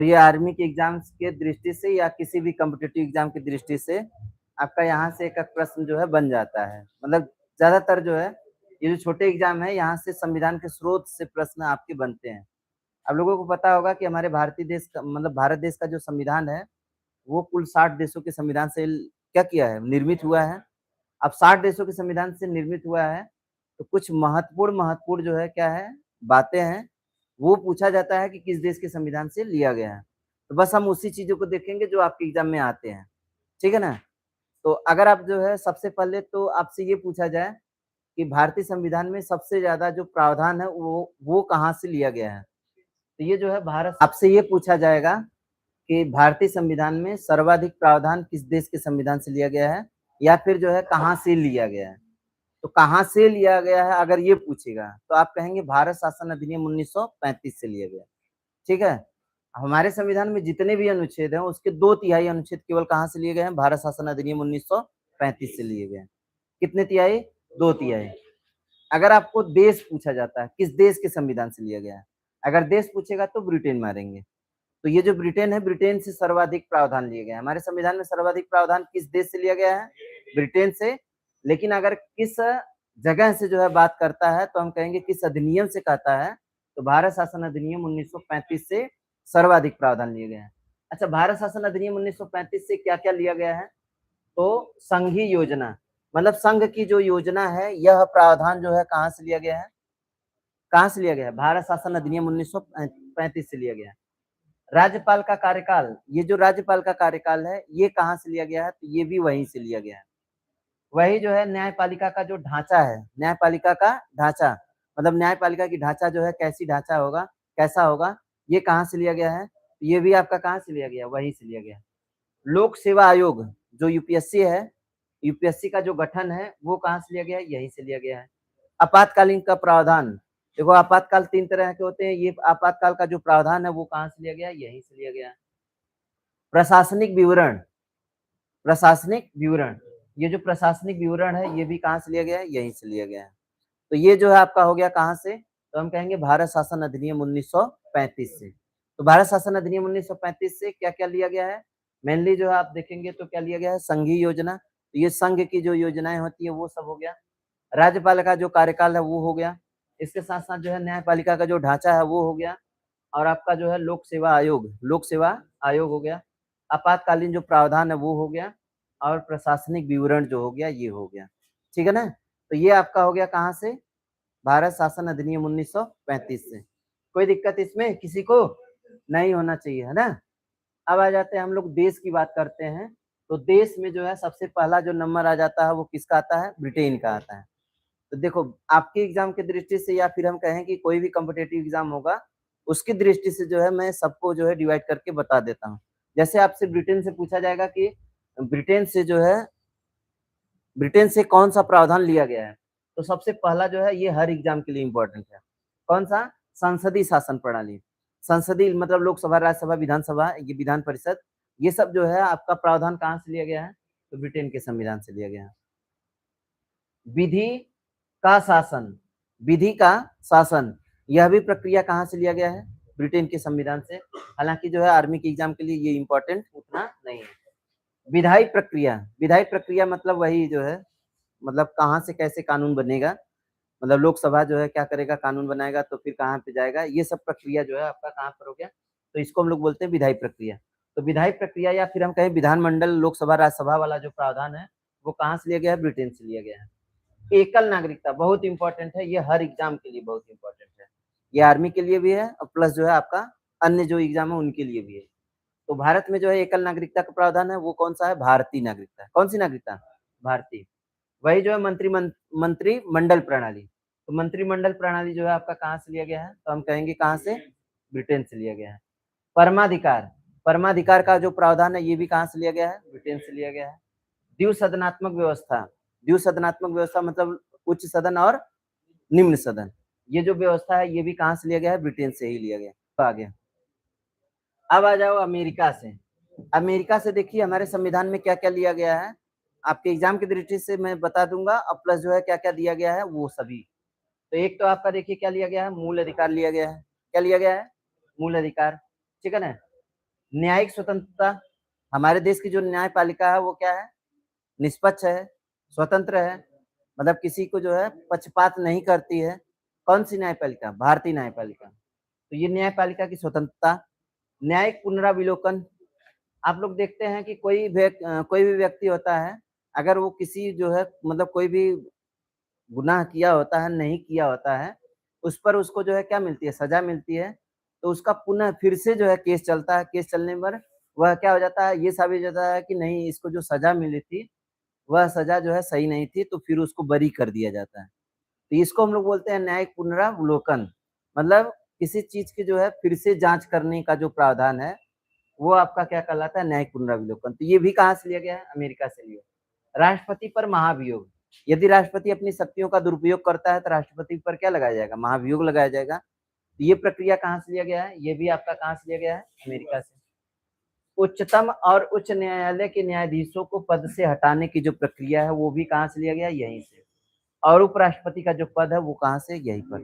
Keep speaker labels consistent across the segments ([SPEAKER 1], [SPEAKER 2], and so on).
[SPEAKER 1] तो ये आर्मी के एग्जाम्स के दृष्टि से या किसी भी कॉम्पिटिटिव एग्जाम की दृष्टि से आपका यहाँ से एक प्रश्न जो है बन जाता है। मतलब ज्यादातर जो है ये जो छोटे एग्जाम है यहाँ से संविधान के स्रोत से प्रश्न आपके बनते हैं। आप लोगों को पता होगा कि हमारे भारतीय देश का मतलब भारत देश का जो संविधान है वो कुल 60 देशों के संविधान से क्या किया है, निर्मित हुआ है। अब 60 देशों के संविधान से निर्मित हुआ है तो कुछ महत्वपूर्ण महत्वपूर्ण जो है क्या है, बातें हैं, वो पूछा जाता है कि किस देश के संविधान से लिया गया है। तो बस हम उसी चीजों को देखेंगे जो आपके एग्जाम में आते हैं, ठीक है ना। तो अगर आप जो है सबसे पहले तो आपसे ये पूछा जाए कि भारतीय संविधान में सबसे ज्यादा जो प्रावधान है वो कहाँ से लिया गया है। तो ये जो है भारत आपसे ये पूछा जाएगा कि भारतीय संविधान में सर्वाधिक प्रावधान किस देश के संविधान से लिया गया है, या फिर जो है कहाँ से लिया गया है। तो कहाँ से लिया गया है अगर ये पूछेगा तो आप कहेंगे भारत शासन अधिनियम 1935 से लिया गया, ठीक है। हमारे संविधान में जितने भी अनुच्छेद हैं उसके 2/3 अनुच्छेद केवल कहाँ से लिए गए हैं, भारत शासन अधिनियम 1935 से लिए गए हैं। कितने तिहाई? 2/3। अगर आपको देश पूछा जाता है किस देश के संविधान से लिया गया है, अगर देश पूछेगा तो ब्रिटेन मारेंगे। तो ये जो ब्रिटेन है, ब्रिटेन से सर्वाधिक प्रावधान लिए गए हैं। हमारे संविधान में सर्वाधिक प्रावधान किस देश से लिया गया है? ब्रिटेन से। लेकिन अगर किस जगह से जो है बात करता है तो हम कहेंगे किस अधिनियम से कहता है, तो भारत शासन अधिनियम 1935 से सर्वाधिक प्रावधान लिए गए हैं। अच्छा, भारत शासन अधिनियम 1935 से क्या क्या लिया गया है? तो संघीय योजना, मतलब संघ की जो योजना है, यह प्रावधान जो है कहाँ से लिया गया है? कहाँ से लिया गया है? भारत शासन अधिनियम 1935 से लिया गया है। राज्यपाल का कार्यकाल, ये जो राज्यपाल का कार्यकाल है ये कहाँ से लिया गया है? तो ये भी वहीं से लिया गया है। वही जो है न्यायपालिका का जो ढांचा है, न्यायपालिका का ढांचा, मतलब न्यायपालिका की ढांचा जो है कैसी ढांचा होगा, कैसा होगा, ये कहाँ से लिया गया है? ये भी आपका कहाँ से लिया गया? वहीं से लिया गया। लोक सेवा आयोग जो यूपीएससी है, यूपीएससी का जो गठन है वो कहाँ से लिया गया है? यहीं से लिया गया है। आपातकालीन का प्रावधान, देखो आपातकाल 3 तरह के होते हैं, ये आपातकाल का जो प्रावधान है वो कहाँ से लिया गया? यहीं से लिया गया। प्रशासनिक विवरण, प्रशासनिक विवरण, ये जो प्रशासनिक विवरण है ये भी कहाँ से लिया गया है? यहीं से लिया गया है। तो ये जो है आपका हो गया कहाँ से? तो हम कहेंगे भारत शासन अधिनियम 1935 से। तो भारत शासन अधिनियम 1935 से क्या क्या लिया गया है? मेनली जो है आप देखेंगे तो क्या लिया गया है? संघीय योजना। तो ये संघ की जो योजनाएं होती है वो सब हो गया। राज्यपाल का जो कार्यकाल है वो हो गया। इसके साथ साथ जो है न्यायपालिका का जो ढांचा है वो हो गया। और आपका जो है लोक सेवा आयोग, लोक सेवा आयोग हो गया। आपातकालीन जो प्रावधान है वो हो गया। और प्रशासनिक विवरण जो हो गया ये हो गया, ठीक है ना। तो ये आपका हो गया कहाँ से? भारत शासन अधिनियम 1935 से। कोई दिक्कत इसमें किसी को नहीं होना चाहिए, है ना। अब आ जाते हैं हम लोग देश की बात करते हैं। तो देश में जो है सबसे पहला जो नंबर आ जाता है वो किसका आता है? ब्रिटेन का आता है। तो देखो आपके एग्जाम की दृष्टि से या फिर हम कहें कि कोई भी कॉम्पिटेटिव एग्जाम होगा उसकी दृष्टि से जो है मैं सबको जो है डिवाइड करके बता देता हूँ। जैसे आपसे ब्रिटेन से पूछा जाएगा कि ब्रिटेन से जो है, ब्रिटेन से कौन सा प्रावधान लिया गया है, तो सबसे पहला जो है ये हर एग्जाम के लिए इंपॉर्टेंट है। कौन सा? संसदीय शासन प्रणाली। संसदीय मतलब लोकसभा, राज्यसभा, विधानसभा, ये विधान परिषद, ये सब जो है आपका प्रावधान कहाँ से लिया गया है? तो ब्रिटेन के संविधान से लिया गया है। विधि का शासन, विधि का शासन, यह भी प्रक्रिया कहाँ से लिया गया है? ब्रिटेन के संविधान से। हालांकि जो है आर्मी के एग्जाम के लिए ये इंपॉर्टेंट उतना नहीं है। विधायी प्रक्रिया, विधायी प्रक्रिया मतलब वही जो है, मतलब कहाँ से कैसे कानून बनेगा, मतलब लोकसभा जो है क्या करेगा, कानून बनाएगा तो फिर कहाँ पे जाएगा, ये सब प्रक्रिया जो है आपका कहाँ पर हो गया? तो इसको हम लोग बोलते हैं विधायी प्रक्रिया। तो विधायी प्रक्रिया या फिर हम कहें विधानमंडल, लोकसभा, राज्यसभा वाला जो प्रावधान है वो कहाँ से लिया गया है? ब्रिटेन से लिया गया है। एकल नागरिकता बहुत इंपॉर्टेंट है, ये हर एग्जाम के लिए बहुत इंपॉर्टेंट है। ये आर्मी के लिए भी है और प्लस जो है आपका अन्य जो एग्जाम है उनके लिए भी है। तो भारत में जो है एकल नागरिकता का प्रावधान है वो कौन सा है? भारतीय नागरिकता। कौन सी नागरिकता? भारतीय। वही जो है मंत्रिमंडल प्रणाली। तो मंत्रिमंडल प्रणाली जो है आपका कहाँ से लिया गया है? तो हम कहेंगे कहाँ से? ब्रिटेन से लिया गया है। परमाधिकार, परमाधिकार का जो प्रावधान है ये भी कहाँ से लिया गया है? ब्रिटेन से लिया गया है। द्विसदनात्मक व्यवस्था, द्विसदनात्मक व्यवस्था मतलब उच्च सदन और निम्न सदन, ये जो व्यवस्था है ये भी कहाँ से लिया गया है? ब्रिटेन से ही लिया गया। तो आगे अब आ जाओ अमेरिका से। अमेरिका से देखिए हमारे संविधान में क्या क्या लिया गया है, आपके एग्जाम की दृष्टि से मैं बता दूंगा, और प्लस जो है क्या क्या दिया गया है वो सभी। तो एक तो आपका देखिए क्या लिया गया है? मूल अधिकार लिया गया है। क्या लिया गया है? मूल अधिकार, ठीक है ना। न्यायिक स्वतंत्रता, हमारे देश की जो न्यायपालिका है वो क्या है, निष्पक्ष है, स्वतंत्र है, मतलब किसी को जो है पक्षपात नहीं करती है। कौन सी न्यायपालिका, भारतीय न्यायपालिका। तो ये न्यायपालिका की स्वतंत्रता। न्यायिक पुनराविलोकन, आप लोग देखते हैं कि कोई भी व्यक्ति होता है, अगर वो किसी जो है मतलब कोई भी गुनाह किया होता है, नहीं किया होता है, उस पर उसको जो है क्या मिलती है, सज़ा मिलती है। तो उसका पुनः फिर से जो है केस चलता है, केस चलने पर वह क्या हो जाता है, ये साबित हो जाता है कि नहीं, इसको जो सज़ा मिली थी, वह सज़ा जो है सही नहीं थी, तो फिर उसको बरी कर दिया जाता है। तो इसको हम लोग बोलते हैं न्यायिक पुनरावलोकन। मतलब किसी चीज़ की जो है फिर से जाँच करने का जो प्रावधान है, वो आपका क्या कहलाता है, न्यायिक पुनरावलोकन। तो ये भी कहाँ से लिया गया है, अमेरिका से लिया। राष्ट्रपति पर महाभियोग, यदि राष्ट्रपति अपनी शक्तियों का दुरुपयोग करता है तो राष्ट्रपति पर क्या लगाया जाएगा, महाभियोग लगाया जाएगा। तो ये प्रक्रिया कहाँ से लिया गया है, ये भी आपका कहाँ से लिया गया है, अमेरिका से। उच्चतम और उच्च न्यायालय के न्यायाधीशों को पद से हटाने की जो प्रक्रिया है वो भी कहाँ से लिया गया, यहीं से। और उपराष्ट्रपति का जो पद है वो कहाँ से, यहीं पर।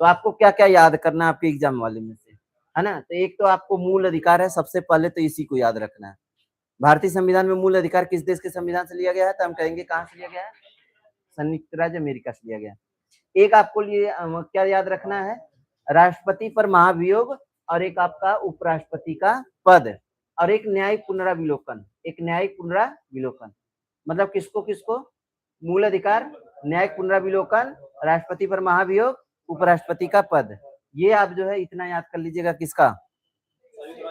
[SPEAKER 1] तो आपको क्या क्या याद करना है आपके एग्जाम वाले में से, है ना। तो एक तो आपको मूल अधिकार है, सबसे पहले तो इसी को याद रखना है। भारतीय संविधान में मूल अधिकार किस देश के संविधान से लिया गया है, तो हम कहेंगे कहाँ से लिया गया है, संयुक्त राज्य अमेरिका से लिया गया। एक आपको लिए क्या याद रखना है, राष्ट्रपति पर महाभियोग, और एक आपका उपराष्ट्रपति का पद, और एक न्यायिक पुनराविलोकन। एक न्यायिक पुनराविलोकन मतलब किसको किसको, मूल अधिकार, न्यायिक पुनराविलोकन, राष्ट्रपति पर महाभियोग, उपराष्ट्रपति का पद। ये आप जो है इतना याद कर लीजिएगा, किसका,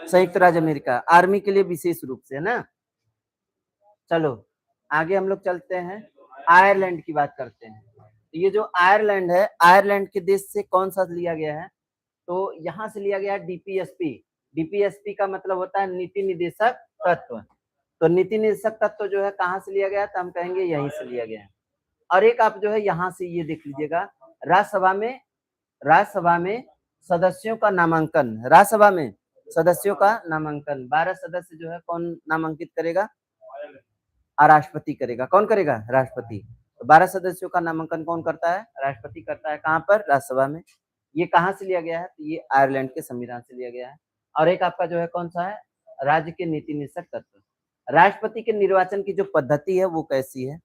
[SPEAKER 1] संयुक्त राज्य अमेरिका, आर्मी के लिए विशेष रूप से, है ना। चलो आगे हम लोग चलते हैं, आयरलैंड की बात करते हैं। तो ये जो आयरलैंड है, आयरलैंड के देश से कौन सा लिया गया है, तो यहाँ से लिया गया है डीपीएसपी। डीपीएसपी का मतलब होता है नीति निर्देशक तत्व। तो नीति निर्देशक तत्व जो है कहाँ से लिया गया है, तो हम कहेंगे यहीं से लिया गया है। और एक आप जो है यहाँ से ये देख लीजिएगा, राज्यसभा में सदस्यों का नामांकन, राज्यसभा में सदस्यों का नामांकन 12 सदस्य जो है कौन नामांकित करेगा, राष्ट्रपति करेगा। कौन करेगा, राष्ट्रपति। तो 12 सदस्यों का नामांकन कौन करता है, राष्ट्रपति करता है। कहाँ पर, राज्यसभा में। ये कहाँ से लिया गया है, तो ये आयरलैंड के संविधान से लिया गया है। और एक आपका जो है कौन सा है, राज्य के नीति निर्देशक तत्व। राष्ट्रपति के निर्वाचन की जो पद्धति है वो कैसी है,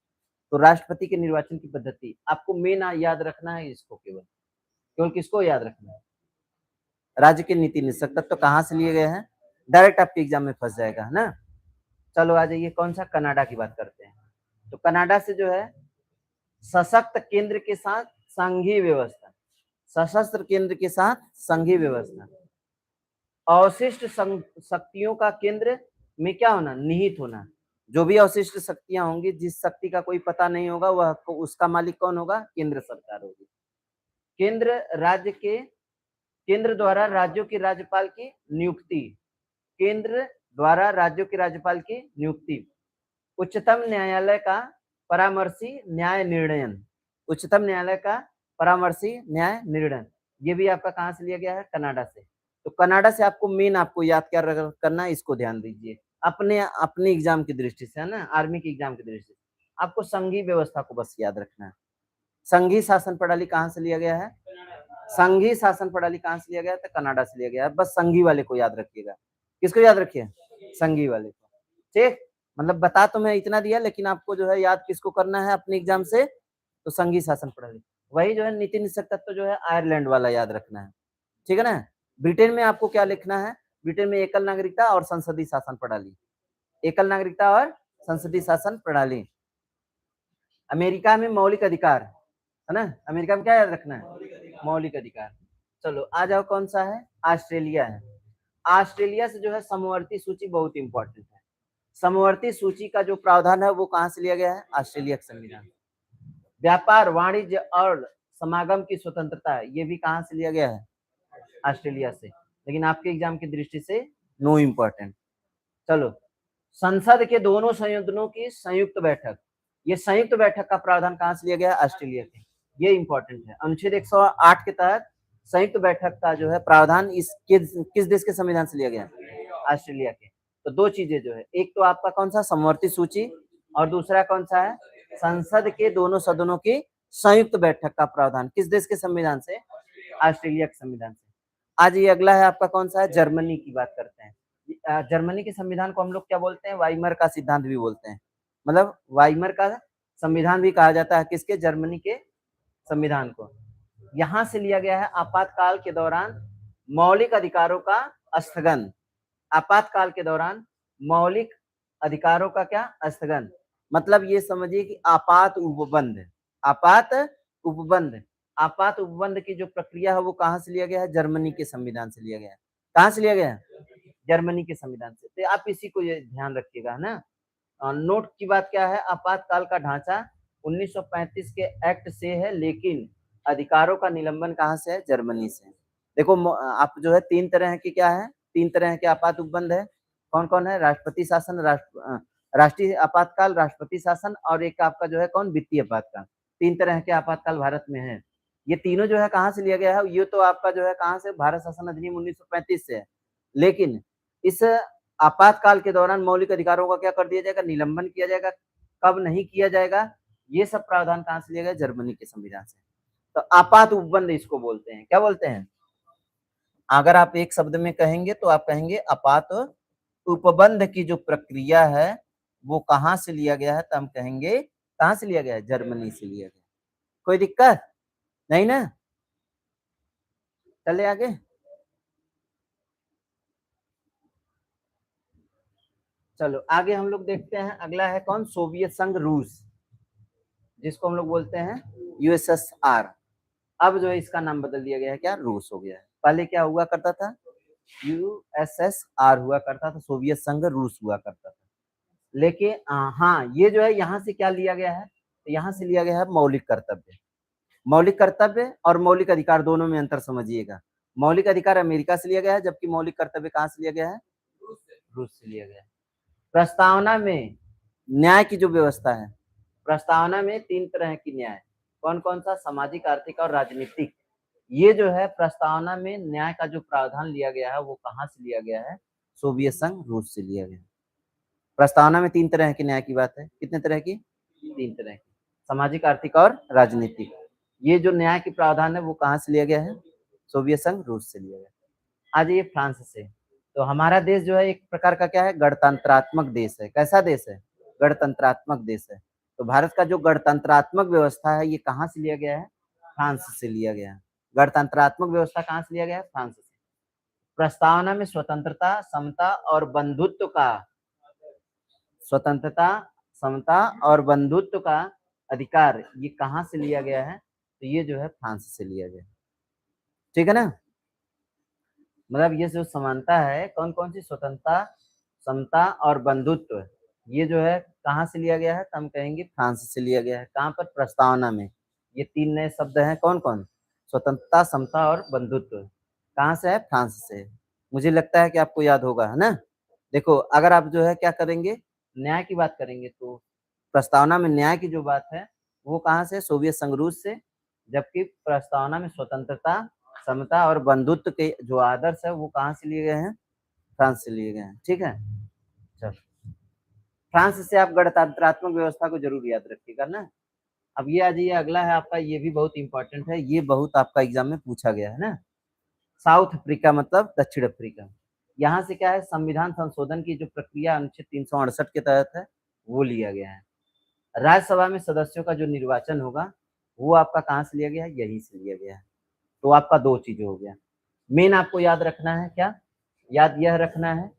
[SPEAKER 1] तो राष्ट्रपति के निर्वाचन की पद्धति आपको मेन याद रखना है, इसको केवल केवल किसको याद रखना है, राज्य के नीति निर्देशक तत्व। तो कहाँ से लिए गए हैं, डायरेक्ट आपके एग्जाम में फंस जाएगा, है ना। चलो आ जाइए, कौन सा, कनाडा की बात करते हैं। तो कनाडा से जो है सशक्त केंद्र के साथ संघीय व्यवस्था, सशस्त्र केंद्र के साथ संघीय व्यवस्था, अवशिष्ट शक्तियों का केंद्र में क्या होना, निहित होना। जो भी अवशिष्ट शक्तियां होंगी, जिस शक्ति का कोई पता नहीं होगा, वह उसका मालिक कौन होगा, केंद्र सरकार होगी। केंद्र द्वारा राज्यों के राज्यपाल की नियुक्ति, केंद्र द्वारा राज्यों के राज्यपाल की नियुक्ति। उच्चतम न्यायालय का परामर्शी न्याय निर्णयन, उच्चतम न्यायालय का परामर्शी न्याय निर्णय, ये भी आपका कहाँ से लिया गया है, कनाडा से। तो कनाडा से आपको मेन आपको याद क्या करना है, इसको ध्यान दीजिए अपने अपने एग्जाम की दृष्टि से, है ना, आर्मी के एग्जाम की दृष्टि से आपको संघीय व्यवस्था को बस याद रखना है। संघीय शासन प्रणाली कहाँ से लिया गया है, संघीय शासन प्रणाली कहाँ से लिया गया है, तो कनाडा से लिया गया है। बस संघी वाले को याद रखिएगा, किसको याद रखिए, संघी वाले को। ठीक, मतलब बता तो मैं इतना दिया, लेकिन आपको जो है याद किसको करना है अपने एग्जाम से, तो संघीय शासन प्रणाली। वही जो है नीति निर्देशक तत्व जो है आयरलैंड वाला याद रखना है, ठीक है ना। ब्रिटेन में आपको क्या लिखना है, ब्रिटेन में एकल नागरिकता और संसदीय शासन प्रणाली, एकल नागरिकता और संसदीय शासन प्रणाली। अमेरिका में मौलिक अधिकार, है ना, अमेरिका में क्या याद रखना है, मौलिक अधिकार। चलो आ जाओ, कौन सा है, ऑस्ट्रेलिया है। ऑस्ट्रेलिया से जो है समवर्ती सूची बहुत इंपॉर्टेंट है। समवर्ती सूची का जो प्रावधान है वो कहाँ से लिया गया है, ऑस्ट्रेलिया का संविधान। व्यापार, वाणिज्य और समागम की स्वतंत्रता है, ये भी कहाँ से लिया गया है, ऑस्ट्रेलिया से। लेकिन आपके एग्जाम की दृष्टि से नो इम्पोर्टेंट। चलो, संसद के दोनों संयोजनों की संयुक्त बैठक, ये संयुक्त बैठक का प्रावधान कहाँ से लिया गया है, ऑस्ट्रेलिया के। ये इंपॉर्टेंट है। अनुच्छेद 108 के तहत संयुक्त बैठक का जो है प्रावधान किस देश के संविधान से लिया गया, ऑस्ट्रेलिया के। तो दो चीजें जो है, एक तो आपका कौन सा, समवर्ती सूची, और दूसरा कौन सा है, संसद के दोनों सदनों की संयुक्त बैठक का प्रावधान किस देश के संविधान से, ऑस्ट्रेलिया के संविधान से। आज ये अगला है आपका कौन सा है, जर्मनी की बात करते हैं। जर्मनी के संविधान को हम लोग क्या बोलते हैं, वाइमर का सिद्धांत भी बोलते हैं। मतलब वाइमर का संविधान भी कहा जाता है किसके, जर्मनी के संविधान को। यहां से लिया गया है आपातकाल के दौरान मौलिक अधिकारों का स्थगन। आपातकाल के दौरान मौलिक अधिकारों का क्या, स्थगन। मतलब ये समझिए कि आपात उपबंध, आपात उपबंध, आपात उपबंध की जो प्रक्रिया है वो कहां से लिया गया है, जर्मनी के संविधान से लिया गया है। कहां से लिया गया है, जर्मनी के संविधान से। तो आप इसी को ये ध्यान रखिएगा ना। नोट की बात क्या है, आपातकाल का ढांचा 1935 के एक्ट से है, लेकिन अधिकारों का निलंबन कहां से है, जर्मनी से। देखो आप जो है तीन तरह के क्या है, तीन तरह के आपात उपबंध है। कौन कौन है, राष्ट्रपति शासन, राष्ट्रीय आपातकाल, राष्ट्रपति शासन, और एक आपका जो है कौन, वित्तीय आपातकाल। तीन तरह के आपातकाल भारत में है। ये तीनों जो है कहां से लिया गया है, ये तो आपका जो है कहां से, भारत शासन अधिनियम 1935 से है। लेकिन इस आपातकाल के दौरान मौलिक अधिकारों का क्या कर दिया जाएगा, निलंबन किया जाएगा। कब नहीं किया जाएगा, ये सब प्रावधान कहां से लिया गया, जर्मनी के संविधान से। तो आपात उपबंध इसको बोलते हैं, क्या बोलते हैं। अगर आप एक शब्द में कहेंगे तो आप कहेंगे आपात उपबंध की जो प्रक्रिया है वो कहां से लिया गया है, तो हम कहेंगे कहां से लिया गया है, जर्मनी से लिया गया। कोई दिक्कत नहीं ना, चले आगे। चलो आगे हम लोग देखते हैं, अगला है कौन, सोवियत संघ रूस, जिसको हम लोग बोलते हैं यूएसएसआर। अब जो है इसका नाम बदल दिया गया है, क्या, रूस हो गया है। पहले क्या हुआ करता था, यूएसएसआर हुआ करता था, सोवियत संघ रूस हुआ करता था। लेकिन हाँ, ये जो है यहाँ से क्या लिया गया है, तो यहाँ से लिया गया है मौलिक कर्तव्य। मौलिक कर्तव्य और मौलिक अधिकार दोनों में अंतर समझिएगा। मौलिक अधिकार अमेरिका से लिया गया है, जबकि मौलिक कर्तव्य कहाँ से लिया गया है, रूस से लिया गया है। प्रस्तावना में न्याय की जो व्यवस्था है, प्रस्तावना में तीन तरह की न्याय, कौन कौन सा, सामाजिक, आर्थिक और राजनीतिक। ये जो है प्रस्तावना में न्याय का जो प्रावधान लिया गया है वो कहां से लिया गया है, सोवियत संघ रूस से लिया गया। प्रस्तावना में तीन तरह के न्याय की बात है, कितने तरह की, तीन तरह की, सामाजिक, आर्थिक और राजनीतिक। ये जो न्याय की प्रावधान है वो कहां से लिया गया है, सोवियत संघ रूस से लिया गया। आज ये फ्रांस से। तो हमारा देश जो है एक प्रकार का क्या है, गणतंत्रात्मक देश है। कैसा देश है, गणतंत्रात्मक देश है। तो भारत का जो गणतंत्रात्मक व्यवस्था है ये कहाँ से लिया गया है, फ्रांस से लिया गया है। गणतंत्रात्मक व्यवस्था कहाँ से लिया गया है, फ्रांस से। प्रस्तावना में स्वतंत्रता, समता और बंधुत्व का, स्वतंत्रता, समता और बंधुत्व का अधिकार, ये कहाँ से लिया गया है, तो ये जो है फ्रांस से लिया गया। ठीक है ना। मतलब ये जो समानता है, कौन कौन सी, स्वतंत्रता, समता और बंधुत्व, ये जो है कहाँ से लिया गया है, तो हम कहेंगे फ्रांस से लिया गया है। कहाँ पर, प्रस्तावना में। ये तीन नए शब्द हैं, कौन कौन, स्वतंत्रता, समता और बंधुत्व। कहाँ से है, फ्रांस से। मुझे लगता है कि आपको याद होगा, है ना। देखो अगर आप जो है क्या करेंगे, न्याय की बात करेंगे तो प्रस्तावना में न्याय की जो बात है वो कहाँ से, सोवियत संघ रूस से। जबकि प्रस्तावना में स्वतंत्रता, समता और बंधुत्व के जो आदर्श है वो कहाँ से लिए गए हैं, फ्रांस से लिए गए हैं। ठीक है, चलो फ्रांस से आप गणतंत्रात्मक व्यवस्था को जरूर याद रखिएगा ना। अब ये आ जाइए, अगला है आपका, ये भी बहुत इंपॉर्टेंट है, ये बहुत आपका एग्जाम में पूछा गया है ना। साउथ अफ्रीका मतलब दक्षिण अफ्रीका। यहाँ से क्या है, संविधान संशोधन की जो प्रक्रिया अनुच्छेद 368 के तहत है वो लिया गया है। राज्यसभा में सदस्यों का जो निर्वाचन होगा वो आपका कहाँ से लिया गया है, यहीं से लिया गया है। तो आपका दो चीजें हो गया। मेन आपको याद रखना है क्या, याद यह रखना है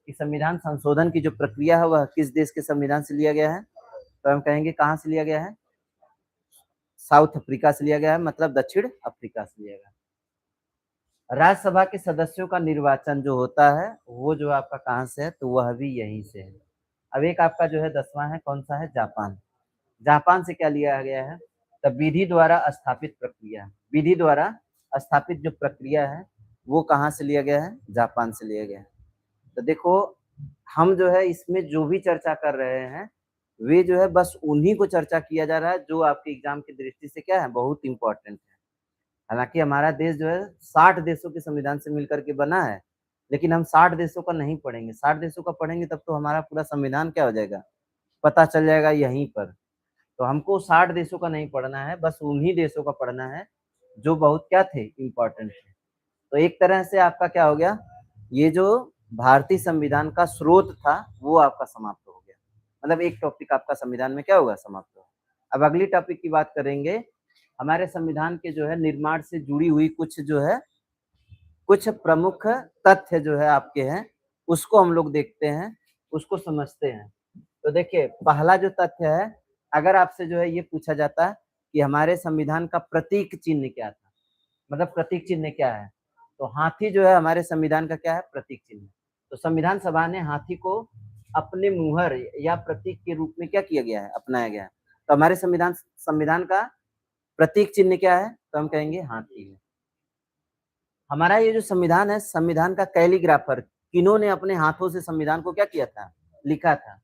[SPEAKER 1] कि संविधान संशोधन की जो प्रक्रिया है वह किस देश के संविधान से लिया गया है, तो हम कहेंगे कहाँ से लिया गया है, साउथ अफ्रीका से लिया गया है, मतलब दक्षिण अफ्रीका से लिया गया। राज्यसभा के सदस्यों का निर्वाचन जो होता है वो जो आपका कहाँ से है, तो वह भी यहीं से है। अब एक आपका जो है 10वां है, कौन सा है, जापान। जापान से क्या लिया गया है, तो विधि द्वारा स्थापित प्रक्रिया, विधि द्वारा स्थापित जो प्रक्रिया है वो कहाँ से लिया गया है, जापान से लिया गया है। तो देखो हम जो है इसमें जो भी चर्चा कर रहे हैं वे जो है बस उन्हीं को चर्चा किया जा रहा है जो आपके एग्जाम की दृष्टि से क्या है, बहुत इंपॉर्टेंट है। हालांकि हमारा देश जो है 60 देशों के संविधान से मिलकर के बना है, लेकिन हम 60 देशों का नहीं पढ़ेंगे। 60 देशों का पढ़ेंगे तब तो हमारा पूरा संविधान क्या हो जाएगा, पता चल जाएगा यहीं पर। तो हमको 60 देशों का नहीं पढ़ना है, बस उन्हीं देशों का पढ़ना है जो बहुत क्या थे, इंपॉर्टेंट थे। तो एक तरह से आपका क्या हो गया, ये जो भारतीय संविधान का स्रोत था वो आपका समाप्त हो गया। मतलब एक टॉपिक आपका संविधान में क्या होगा, समाप्त होगा। अब अगली टॉपिक की बात करेंगे, हमारे संविधान के जो है निर्माण से जुड़ी हुई कुछ जो है कुछ प्रमुख तथ्य जो है आपके हैं, उसको हम लोग देखते हैं, उसको समझते हैं। तो देखिए पहला जो तथ्य है, अगर आपसे जो है ये पूछा जाता है कि हमारे संविधान का प्रतीक चिन्ह क्या था, मतलब प्रतीक चिन्ह क्या है, तो हाथी जो है हमारे संविधान का क्या है, प्रतीक चिन्ह। तो संविधान सभा ने हाथी को अपने मुहर या प्रतीक के रूप में क्या किया गया है, अपनाया गया है। तो हमारे संविधान संविधान का प्रतीक चिन्ह क्या है, तो हम कहेंगे हाथी है। हमारा ये जो संविधान है, संविधान का कैलीग्राफर किन्होंने अपने हाथों से संविधान को क्या किया था, लिखा था,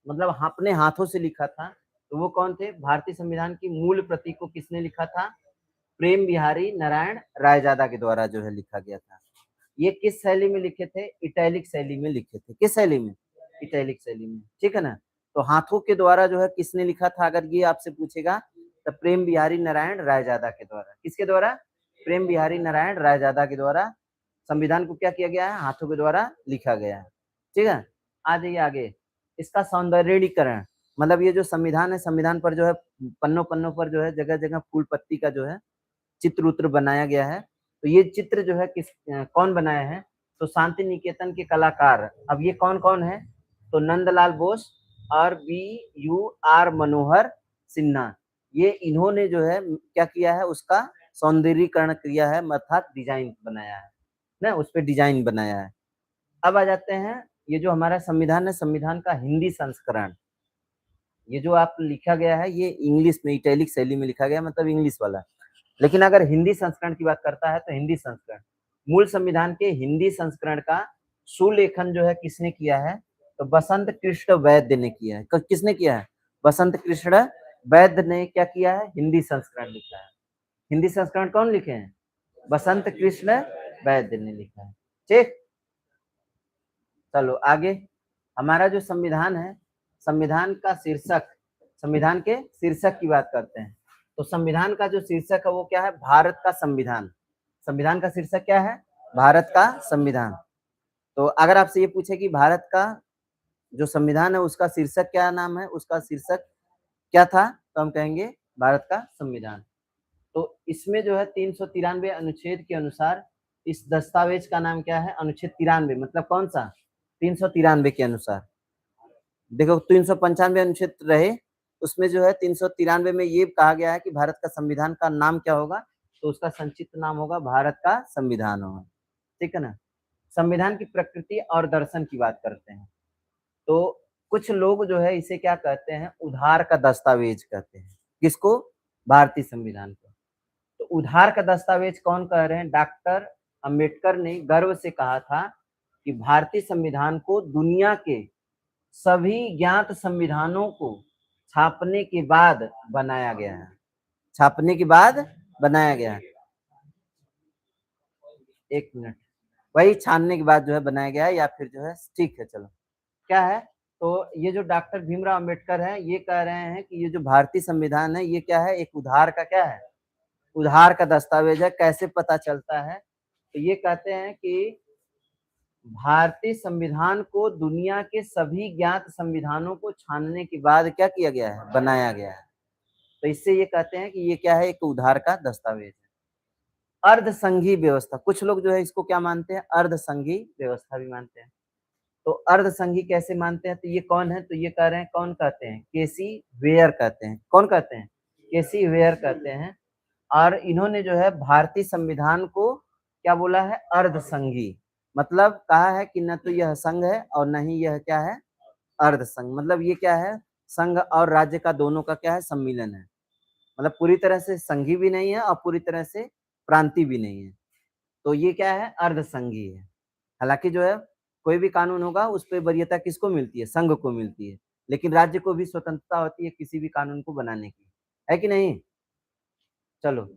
[SPEAKER 1] मतलब अपने हाथों से लिखा था, तो वो कौन थे, भारतीय संविधान की मूल प्रति को किसने लिखा था, प्रेम बिहारी नारायण रायजादा के द्वारा जो है लिखा गया था। ये किस शैली में लिखे थे, इटैलिक शैली में लिखे थे। किस शैली में, इटैलिक शैली में, ठीक है ना। तो हाथों के द्वारा जो है किसने लिखा था, अगर ये आपसे पूछेगा, तो प्रेम बिहारी नारायण रायजादा के द्वारा। किसके द्वारा, प्रेम बिहारी नारायण रायजादा के द्वारा संविधान को क्या किया गया है, हाथों के द्वारा लिखा गया है, ठीक है। आ जाइए आगे, इसका सौंदर्यीकरण, मतलब ये जो संविधान है, संविधान पर जो है पन्नों पन्नों पर जो है जगह जगह फूल पत्ती का जो है चित्र उत्र बनाया गया है। तो ये चित्र जो है कौन बनाया है, तो शांति निकेतन के कलाकार। अब ये कौन कौन है, तो नंदलाल बोस और BUR मनोहर सिन्हा, ये इन्होंने जो है क्या किया है, उसका सौंदर्यीकरण किया है, अर्थात डिजाइन बनाया है ना, उस पर डिजाइन बनाया है। अब आ जाते हैं, ये जो हमारा संविधान है, संविधान का हिंदी संस्करण, ये जो आप लिखा गया है, ये इंग्लिश में इटैलिक शैली में लिखा गया, मतलब इंग्लिश वाला। लेकिन अगर हिंदी संस्करण की बात करता है, तो हिंदी संस्करण, मूल संविधान के हिंदी संस्करण का सुलेखन जो है किसने किया है, तो बसंत कृष्ण वैद्य ने किया है। किसने किया है, बसंत कृष्ण वैद्य ने क्या किया है, हिंदी संस्करण लिखा है। हिंदी संस्करण कौन लिखे हैं, बसंत कृष्ण वैद्य ने लिखा है, ठीक। चलो आगे, हमारा जो संविधान है, संविधान का शीर्षक, संविधान के शीर्षक की बात करते हैं। तो संविधान का जो शीर्षक है वो क्या है, भारत का संविधान। संविधान का शीर्षक क्या है, भारत का संविधान। तो अगर आपसे ये पूछे कि भारत का जो संविधान है उसका शीर्षक क्या नाम है, उसका शीर्षक क्या था, तो हम कहेंगे भारत का संविधान। तो इसमें जो है 393 अनुच्छेद के अनुसार इस दस्तावेज का नाम क्या है, अनुच्छेद 93, मतलब कौन सा, 393 के अनुसार। देखो 395 अनुच्छेद रहे, उसमें जो है 393 में ये कहा गया है कि भारत का संविधान का नाम क्या होगा, तो उसका संक्षिप्त नाम होगा भारत का संविधान होगा, ठीक है ना। संविधान की प्रकृति और दर्शन की बात करते हैं, तो कुछ लोग जो है इसे क्या कहते हैं, उधार का दस्तावेज कहते हैं। किसको, भारतीय संविधान को। तो उधार का दस्तावेज कौन कह रहे हैं, डॉक्टर अंबेडकर ने गर्व से कहा था कि भारतीय संविधान को दुनिया के सभी ज्ञात संविधानों को छापने के बाद बनाया गया है, छापने के बाद बनाया गया है, एक मिनट, वही छानने के बाद जो है बनाया गया है, या फिर जो है, ठीक है चलो, क्या है, तो ये जो डॉक्टर भीमराव अंबेडकर है, ये कह रहे हैं कि ये जो भारतीय संविधान है, ये क्या है, एक उधार का क्या है, उधार का दस्तावेज है। कैसे पता चलता है, तो ये कहते हैं कि भारतीय संविधान को दुनिया के सभी ज्ञात संविधानों को छानने के बाद क्या किया गया है, बनाया गया है। तो इससे ये कहते हैं कि ये क्या है, एक उधार का दस्तावेज है। अर्धसंघी व्यवस्था, कुछ लोग जो है इसको क्या मानते हैं, अर्धसंघी व्यवस्था भी मानते हैं। तो अर्धसंघी कैसे मानते हैं, तो ये कौन है, तो ये कह रहे हैं, कौन कहते हैं, केसी वेयर कहते हैं। कौन कहते हैं, केसी वेयर कहते हैं। और इन्होंने जो है भारतीय संविधान को क्या बोला है, अर्धसंघी, मतलब कहा है कि न तो यह संघ है और न ही यह क्या है, अर्धसंघ। मतलब ये क्या है, संघ और राज्य का दोनों का क्या है, सम्मिलन है। मतलब पूरी तरह से संघी भी नहीं है और पूरी तरह से प्रांतीय भी नहीं है, तो ये क्या है, अर्धसंघी है। हालांकि जो है कोई भी कानून होगा उस पर वरीयता किसको मिलती है, संघ को मिलती है, लेकिन राज्य को भी स्वतंत्रता होती है किसी भी कानून को बनाने की, है कि नहीं। चलो,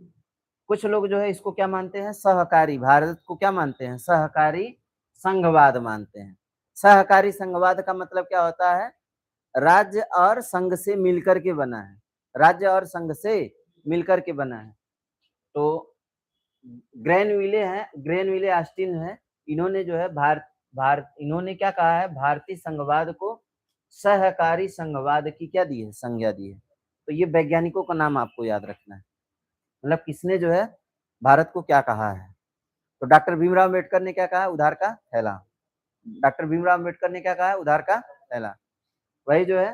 [SPEAKER 1] कुछ लोग जो है इसको क्या मानते हैं, सहकारी, भारत को क्या मानते हैं, सहकारी संघवाद मानते हैं। सहकारी संघवाद का मतलब क्या होता है, राज्य और संघ से मिलकर के बना है, राज्य और संघ से मिलकर के बना है। तो ग्रेनविले हैं, ग्रेनविले ऑस्टिन है, इन्होंने जो है इन्होंने क्या कहा है, भारतीय संघवाद को सहकारी संघवाद की क्या दी है, संज्ञा दी है। तो ये वैज्ञानिकों का नाम आपको याद रखना है, मतलब किसने जो है भारत को क्या कहा है। तो डॉक्टर भीमराव अम्बेडकर ने क्या कहा, उधार का थैला। डॉक्टर भीमराव अम्बेडकर ने क्या कहा है, उधार का थैला। वही जो है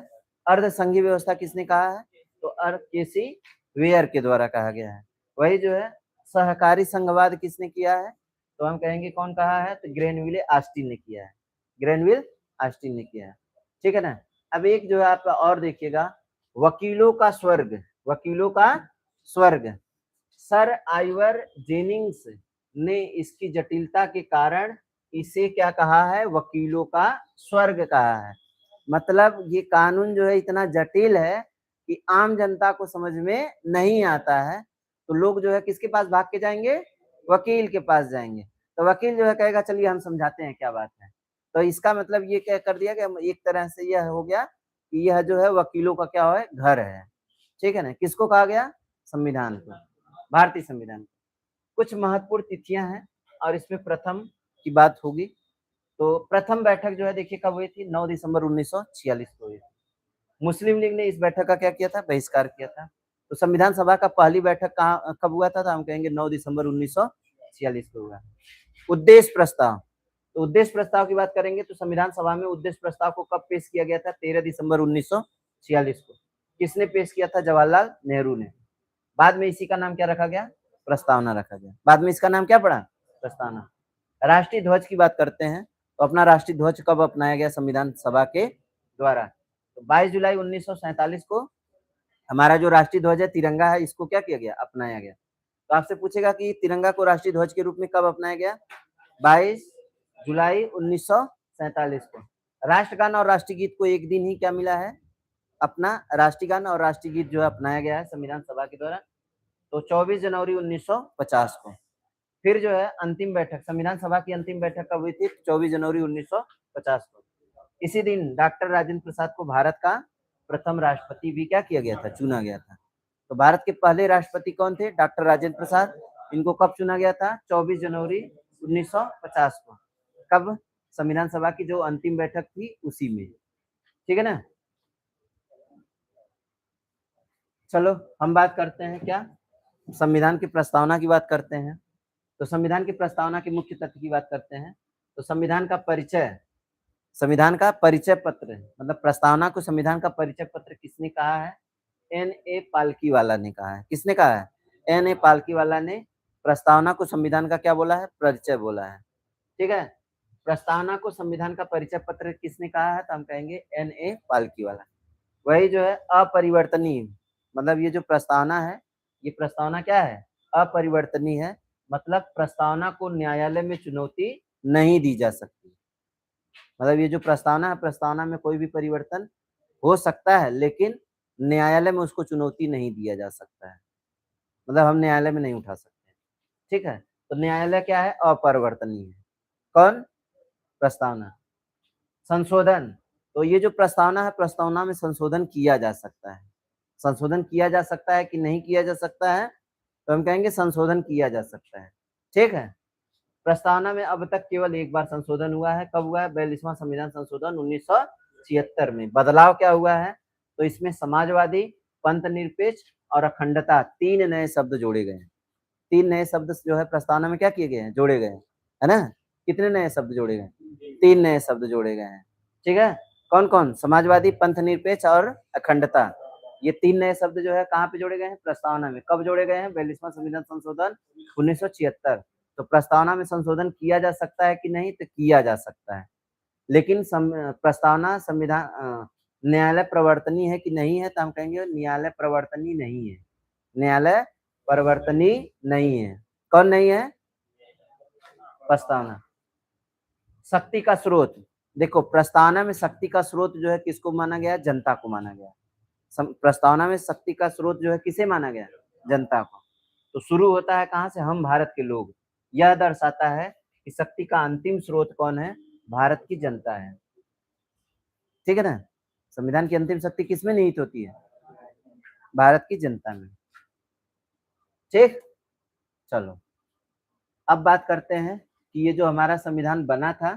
[SPEAKER 1] अर्ध संघीय व्यवस्था किसने कहा है, तो केसी वेयर के द्वारा कहा गया है। वही जो है सहकारी संघवाद किसने किया है, तो हम कहेंगे कौन कहा है, तो ग्रेनविले ऑस्टिन ने किया है, ग्रेनविल ऑस्टिन ने किया है। ठीक है ना। अब एक जो है आपका और देखिएगा, वकीलों का स्वर्ग, वकीलों का स्वर्ग। सर आइवर जेनिंग्स ने इसकी जटिलता के कारण इसे क्या कहा है, वकीलों का स्वर्ग कहा है। मतलब ये कानून जो है इतना जटिल है कि आम जनता को समझ में नहीं आता है, तो लोग जो है किसके पास भाग के जाएंगे, वकील के पास जाएंगे। तो वकील जो है कहेगा चलिए हम समझाते हैं क्या बात है। तो इसका मतलब ये क्या कर दिया कि एक तरह से यह हो गया कि यह जो है वकीलों का क्या है, घर है। ठीक है ना। किसको कहा गया, संविधान को, भारतीय संविधान। कुछ महत्वपूर्ण तिथियां हैं और इसमें प्रथम की बात होगी। तो प्रथम बैठक जो है देखिए कब हुई थी, 9 दिसंबर 1946 को हुई थी। मुस्लिम लीग ने इस बैठक का क्या किया था, बहिष्कार किया था। तो संविधान सभा का पहली बैठक कहाँ कब हुआ था, तो हम कहेंगे 9 दिसंबर 1946 को हुआ। उद्देश्य प्रस्ताव, तो उद्देश्य प्रस्ताव की बात करेंगे तो संविधान सभा में उद्देश्य प्रस्ताव को कब पेश किया गया था, 13 दिसंबर 1946 को। किसने पेश किया था, जवाहरलाल नेहरू ने। बाद में इसी का नाम क्या रखा गया, प्रस्तावना रखा गया। बाद में इसका नाम क्या पड़ा, प्रस्तावना। राष्ट्रीय ध्वज की बात करते हैं, तो अपना राष्ट्रीय ध्वज कब अपनाया गया संविधान सभा के द्वारा, तो 22 जुलाई 1947 को हमारा जो राष्ट्रीय ध्वज है तिरंगा है, इसको क्या किया गया, अपनाया गया। तो आपसे पूछेगा कि तिरंगा को राष्ट्रीय ध्वज के रूप में कब अपनाया गया, 22 जुलाई 1947 को। राष्ट्रगान और राष्ट्रीय गीत को एक दिन ही क्या मिला है, अपना राष्ट्रीय गान और राष्ट्रीय गीत जो है अपनाया गया है संविधान सभा के द्वारा, तो 24 जनवरी 1950 को। फिर जो है अंतिम बैठक, संविधान सभा की अंतिम बैठक कब हुई थी, 24 जनवरी 1950 को। इसी दिन डॉक्टर राजेंद्र प्रसाद को भारत का प्रथम राष्ट्रपति भी क्या किया गया था, चुना गया था। तो भारत के पहले राष्ट्रपति कौन थे, डॉक्टर राजेंद्र प्रसाद। इनको कब चुना गया था, 24 जनवरी 1950 को। कब, संविधान सभा की जो अंतिम बैठक थी उसी में। ठीक है ना। चलो हम बात करते हैं क्या, संविधान की प्रस्तावना की बात करते हैं। तो संविधान की प्रस्तावना के मुख्य तथ्य की बात करते हैं। तो संविधान का परिचय, संविधान का परिचय पत्र, मतलब प्रस्तावना को संविधान का परिचय पत्र किसने कहा है, N.A. पालकीवाला ने कहा है। किसने कहा है, N.A. पालकीवाला ने प्रस्तावना को संविधान का क्या बोला है, परिचय बोला है। ठीक है। प्रस्तावना को संविधान का परिचय पत्र किसने कहा है, तो हम कहेंगे N.A. पालकीवाला। वही जो है अपरिवर्तनीय, मतलब ये जो प्रस्तावना है, ये प्रस्तावना क्या है, अपरिवर्तनीय है। मतलब प्रस्तावना को न्यायालय में चुनौती नहीं दी जा सकती। मतलब ये जो प्रस्तावना है, प्रस्तावना में कोई भी परिवर्तन हो सकता है, लेकिन न्यायालय में उसको चुनौती नहीं दिया जा सकता है। मतलब हम न्यायालय में नहीं उठा सकते। ठीक है। तो न्यायालय क्या है, अपरिवर्तनीय है। कौन, प्रस्तावना। संशोधन, तो ये जो प्रस्तावना है, प्रस्तावना में संशोधन किया जा सकता है। संशोधन किया जा सकता है कि नहीं किया जा सकता है, तो हम कहेंगे संशोधन किया जा सकता है। ठीक है। प्रस्तावना में अब तक केवल एक बार संशोधन हुआ है, कब हुआ है, 42वां संविधान संशोधन 1976 में। बदलाव क्या हुआ है, तो इसमें समाजवादी, पंथ निरपेक्ष और अखंडता, 3 नए शब्द जोड़े गए हैं। 3 नए शब्द जो है प्रस्तावना में क्या किए गए हैं, जोड़े गए हैं, है ना। कितने नए शब्द जोड़े गए, 3 नए शब्द जोड़े गए हैं। ठीक है। कौन कौन, समाजवादी, पंथ निरपेक्ष और अखंडता। ये 3 नए शब्द जो है कहाँ पे जोड़े गए हैं, प्रस्तावना में। कब जोड़े गए हैं, 42वां संविधान संशोधन 1976। तो प्रस्तावना में संशोधन किया जा सकता है कि नहीं, तो किया जा सकता है। लेकिन प्रस्तावना संविधान न्यायालय प्रवर्तनीय है कि नहीं है, तो हम कहेंगे न्यायालय प्रवर्तनीय नहीं है। न्यायालय प्रवर्तनीय नहीं है। कौन नहीं है, प्रस्तावना। शक्ति का स्रोत, देखो प्रस्तावना में शक्ति का स्रोत जो है किसको माना गया, जनता को माना गया। प्रस्तावना में शक्ति का स्रोत जो है किसे माना गया, जनता को। तो शुरू होता है कहाँ से, हम भारत के लोग। यह दर्शाता है कि शक्ति का अंतिम स्रोत कौन है, भारत की जनता है। ठीक है ना। संविधान की अंतिम शक्ति किसमें निहित होती है, भारत की जनता में। ठीक। चलो अब बात करते हैं कि ये जो हमारा संविधान बना था,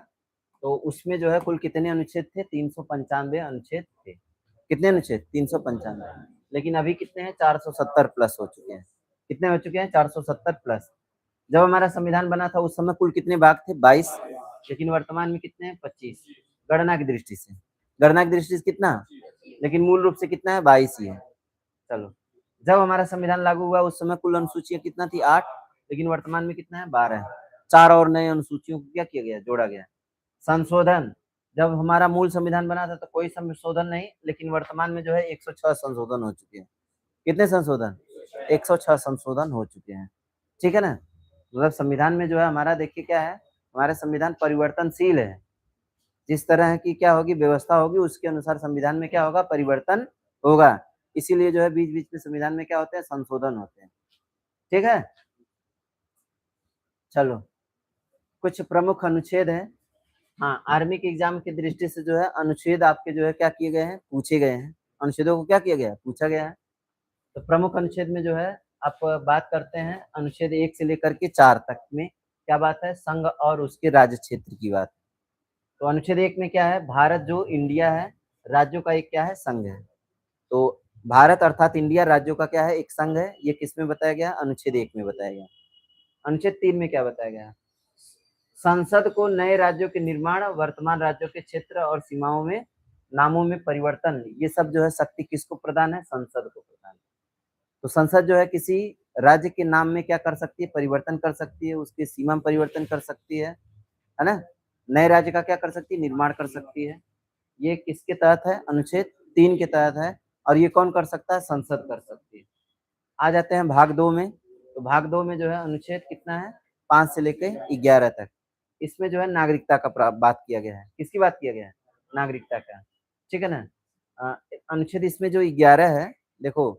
[SPEAKER 1] तो उसमें जो है कुल कितने अनुच्छेद थे? 395 अनुच्छेद थे। कितने अनुच्छेद? 395। लेकिन अभी कितने हैं? 470 प्लस हो चुके हैं। कितने हो चुके हैं? 470 प्लस। जब हमारा संविधान बना था उस समय कुल कितने भाग थे? 22। लेकिन वर्तमान में कितने हैं? 25। गणना की दृष्टि से, गणना की दृष्टि से कितना? लेकिन मूल रूप से कितना है? 22 ही है। चलो, जब हमारा संविधान लागू हुआ उस समय कुल अनुसूचियां कितना थी? 8। लेकिन वर्तमान में कितना है? 12 है। 4 और नए अनुसूचियों को क्या किया गया? जोड़ा गया। संशोधन, जब हमारा मूल संविधान बना था तो कोई संशोधन नहीं, लेकिन वर्तमान में जो है 106 संशोधन हो चुके हैं। कितने संशोधन? 106 संशोधन हो चुके हैं। ठीक है ना? मतलब संविधान में जो है हमारा, देखिए क्या है, हमारा संविधान परिवर्तनशील है। जिस तरह की क्या होगी व्यवस्था होगी उसके अनुसार संविधान में क्या होगा? परिवर्तन होगा। इसीलिए जो है बीच बीच में संविधान में क्या होते हैं? संशोधन होते हैं। ठीक है, चलो कुछ प्रमुख अनुच्छेद है। हाँ, आर्मी के एग्जाम की दृष्टि से जो है अनुच्छेद आपके जो है क्या किए गए हैं? पूछे गए हैं। अनुच्छेदों को क्या किया गया है? पूछा गया है। तो प्रमुख अनुच्छेद में जो है आप बात करते हैं अनुच्छेद 1 से लेकर के 4 तक में क्या बात है? संघ और उसके राज्य क्षेत्र की बात। तो अनुच्छेद 1 में क्या है? भारत जो इंडिया है, राज्यों का एक क्या है? संघ है। तो भारत अर्थात इंडिया राज्यों का क्या है? एक संघ है। ये किस में बताया गया? अनुच्छेद 1 में बताया गया। अनुच्छेद 3 में क्या बताया गया? संसद को नए राज्यों के निर्माण, वर्तमान राज्यों के क्षेत्र और सीमाओं में नामों में परिवर्तन, ये सब जो है शक्ति किसको प्रदान है? संसद को प्रदान है। तो संसद जो है किसी राज्य के नाम में क्या कर सकती है? परिवर्तन कर सकती है, उसकी सीमा में परिवर्तन कर सकती है ना? नए राज्य का क्या कर सकती है? निर्माण कर सकती है। ये किसके तहत है? अनुच्छेद 3 के तहत है। और ये कौन कर सकता है? संसद कर सकती है। आ जाते हैं भाग 2 में। तो भाग 2 में जो है अनुच्छेद कितना है? 5 से लेकर 11 तक। इसमें जो है नागरिकता का बात किया गया है। किसकी बात किया गया है? नागरिकता का। ठीक है ना? अनुच्छेद इसमें जो 11 है, देखो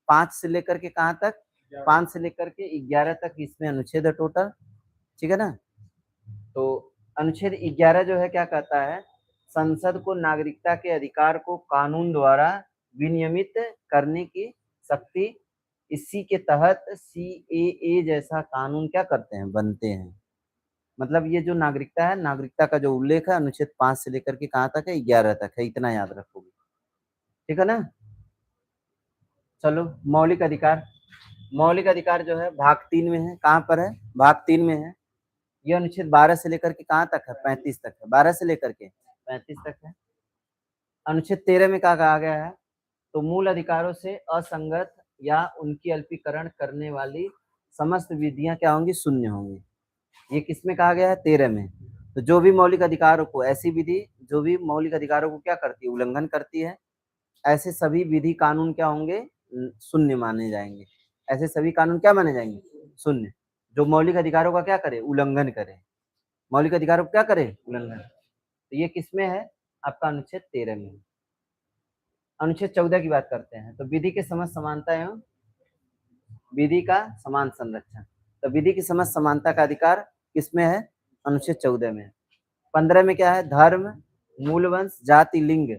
[SPEAKER 1] 5 से लेकर के कहाँ तक? 5 से लेकर के 11 तक इसमें अनुच्छेद है टोटल। ठीक है ना? तो अनुच्छेद 11 जो है क्या कहता है? संसद को नागरिकता के अधिकार को कानून द्वारा विनियमित करने की शक्ति, इसी के तहत सीएए जैसा कानून क्या करते हैं? बनते हैं। मतलब ये जो नागरिकता है, नागरिकता का जो उल्लेख है अनुच्छेद 5 से लेकर के कहाँ तक है? 11 तक है। इतना याद रखोगे। ठीक है ना? चलो, मौलिक अधिकार। मौलिक अधिकार जो है भाग 3 में है। कहाँ पर है? भाग 3 में है। ये अनुच्छेद 12 से लेकर के कहाँ तक है? 35 तक है। 12 से लेकर के 35 तक है। अनुच्छेद 13 में क्या कहा गया है? तो मूल अधिकारों से असंगत या उनकी अल्पीकरण करने वाली समस्त विधियां क्या होंगी? शून्य होंगी। ये किसमें कहा गया है? 13 में। तो जो भी मौलिक अधिकारों को, ऐसी विधि जो भी मौलिक अधिकारों को क्या करती है? उल्लंघन करती है, ऐसे सभी विधि कानून क्या होंगे? शून्य माने जाएंगे। ऐसे सभी कानून क्या माने जाएंगे? शून्य। जो मौलिक अधिकारों का क्या करे? उल्लंघन करे। मौलिक अधिकारों को क्या करे? उल्लंघन। तो ये किसमें है? आपका अनुच्छेद 13 में। अनुच्छेद 14 की बात करते हैं। तो विधि के समस्त समानता एवं विधि का समान संरक्षण। तो विधि की समस्त समानता का अधिकार किसमें है? अनुच्छेद 14 में। 15 में क्या है? धर्म, मूलवंश, जाति, लिंग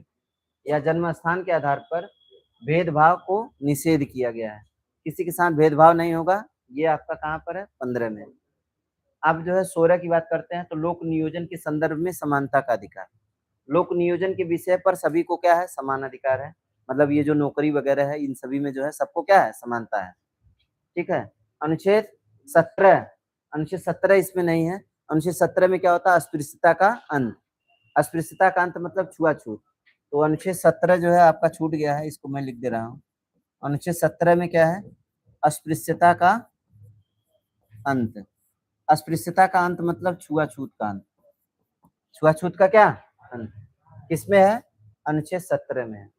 [SPEAKER 1] या जन्म स्थान के आधार पर भेदभाव को निषेध किया गया है। किसी के साथ भेदभाव नहीं होगा। ये आपका कहाँ पर है? 15 में। अब जो है 16 की बात करते हैं। तो लोक नियोजन के संदर्भ में समानता का अधिकार। लोक नियोजन के विषय पर सभी को क्या है? समान अधिकार है। मतलब ये जो नौकरी वगैरह है इन सभी में जो है सबको क्या है? समानता है। ठीक है। अनुच्छेद 17, अनुच्छेद 17 इसमें नहीं है। अनुच्छेद 17 में क्या होता है? अस्पृश्यता का अंत। अस्पृश्यता का अंत मतलब छुआछूत। तो अनुच्छेद 17 जो है आपका छूट गया है, इसको मैं लिख दे रहा हूँ। अनुच्छेद 17 में क्या है? अस्पृश्यता का अंत। अस्पृश्यता का अंत मतलब छुआछूत का अंत। छुआछूत का क्या अंत? किसमें है? अनुच्छेद 17 में है।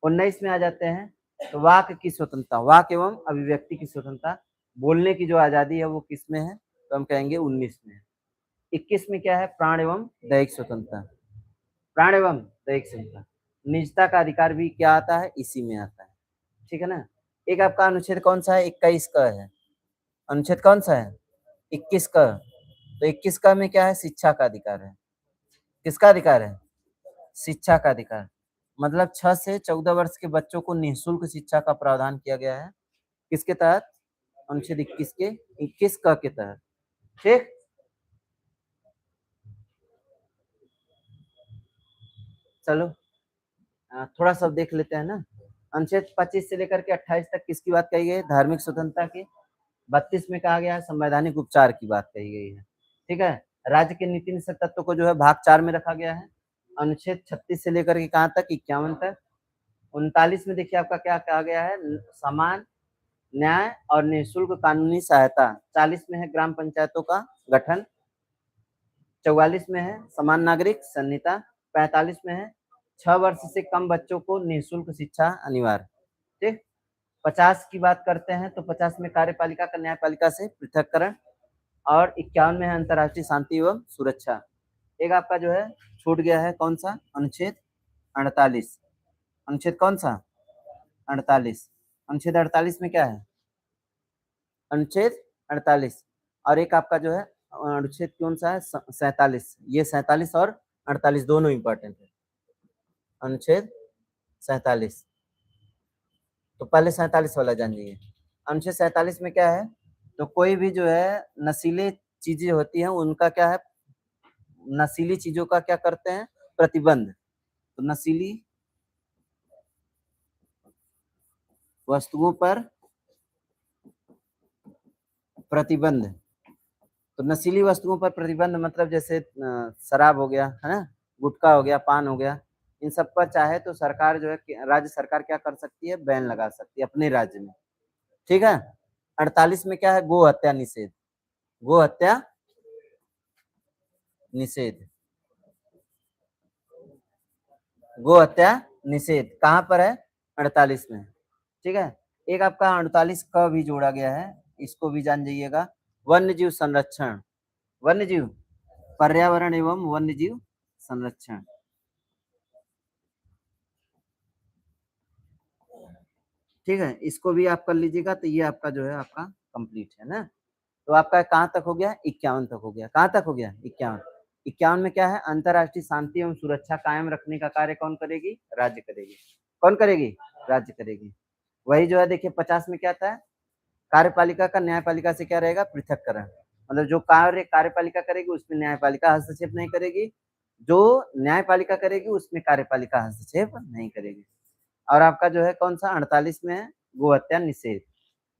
[SPEAKER 1] 19 में आ जाते हैं। तो वाक की स्वतंत्रता, वाक एवं अभिव्यक्ति की स्वतंत्रता, बोलने की जो आजादी है वो किसमें है? तो हम कहेंगे 19 में है। 21 में क्या है? प्राण एवं दैहिक स्वतंत्रता। प्राण एवं दैहिक स्वतंत्रता। निजता का अधिकार भी क्या आता है? इसी में आता है। ठीक है ना? एक आपका अनुच्छेद कौन सा है? 21 का है। अनुच्छेद कौन सा है? 21 का। तो 21 का में क्या है? शिक्षा का अधिकार है। किसका अधिकार है? शिक्षा का अधिकार। मतलब 6 से 14 वर्ष के बच्चों को निःशुल्क शिक्षा का प्रावधान किया गया है। किसके तहत? अनुच्छेद 21 के 21 क के तहत। ठीक। चलो थोड़ा सा देख लेते हैं ना। अनुच्छेद 25 से लेकर के 28 तक किसकी बात कही गई है? धार्मिक स्वतंत्रता की। 32 में कहा गया है संवैधानिक उपचार की बात कही गई है। ठीक है, राज्य के नीति निषेध तत्व को जो है भाग 4 में रखा गया है। अनुच्छेद 36 से लेकर के कहाँ तक? 51 तक। 39 में देखिए आपका क्या कहा गया है? समान न्याय और निःशुल्क कानूनी सहायता। 40 में है ग्राम पंचायतों का गठन। 44 में है समान नागरिक संहिता। 45 में है 6 वर्ष से कम बच्चों को निःशुल्क शिक्षा अनिवार्य। ठीक। 50 की बात करते हैं तो 50 में कार्यपालिका का न्यायपालिका से पृथककरण। और 51 में है अंतर्राष्ट्रीय शांति एवं सुरक्षा। एक आपका जो है छूट गया है, कौन सा? अनुच्छेद 48। अनुच्छेद कौन सा? 48। अनुच्छेद 48 में क्या है? अनुच्छेद 48। और एक आपका जो है अनुच्छेद कौन सा है? 47। ये 47 और 48 दोनों इंपॉर्टेंट है। अनुच्छेद 47। तो पहले 47 वाला जान लीजिए। अनुच्छेद 47 में क्या है? तो कोई भी जो है नशीले चीजें होती हैं उनका क्या है? नशीली चीजों का क्या करते हैं? प्रतिबंध। तो नशीली वस्तुओं पर प्रतिबंध। तो नशीली वस्तुओं पर प्रतिबंध मतलब जैसे शराब हो गया है ना, गुटखा हो गया, पान हो गया, इन सब पर चाहे तो सरकार जो है राज्य सरकार क्या कर सकती है? बैन लगा सकती है अपने राज्य में। ठीक है। 48 में क्या है? गो हत्या निषेध। गो हत्या निषेध। गो हत्या निषेध कहाँ पर है? 48 में। ठीक है। एक आपका 48 का भी जोड़ा गया है, इसको भी जान जाइएगा। वन्य जीव संरक्षण। वन्य जीव पर्यावरण एवं वन्य जीव संरक्षण। ठीक है, इसको भी आप कर लीजिएगा तो ये आपका जो है आपका कंप्लीट है ना। तो आपका कहाँ तक हो गया? 51 तक हो गया। कहाँ तक हो गया? 51। 51 में क्या है? अंतरराष्ट्रीय शांति एवं सुरक्षा कायम रखने का कार्य कौन करेगी? राज्य करेगी। कौन करेगी? राज्य करेगी। वही जो है देखिए 50 में क्या था? कार्यपालिका का न्यायपालिका से क्या रहेगा? पृथककरण। मतलब जो कार्य कार्यपालिका करेगी उसमें न्यायपालिका हस्तक्षेप नहीं करेगी, जो न्यायपालिका करेगी उसमें कार्यपालिका हस्तक्षेप नहीं करेगी। और आपका जो है कौन सा? 48 में है गो हत्या निषेध।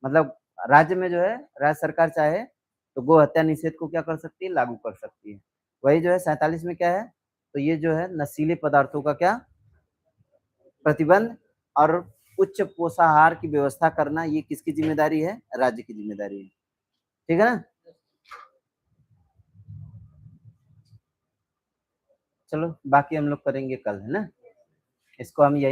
[SPEAKER 1] मतलब राज्य में जो है राज्य सरकार चाहे तो गो हत्या निषेध को क्या कर सकती है? लागू कर सकती है। वही जो है 47 में क्या है? तो ये जो है नशीले पदार्थों का क्या? प्रतिबंध। और उच्च पोषाहार की व्यवस्था करना, ये किसकी जिम्मेदारी है? राज्य की जिम्मेदारी है। ठीक है ना। चलो बाकी हम लोग करेंगे कल, है ना। इसको हम यही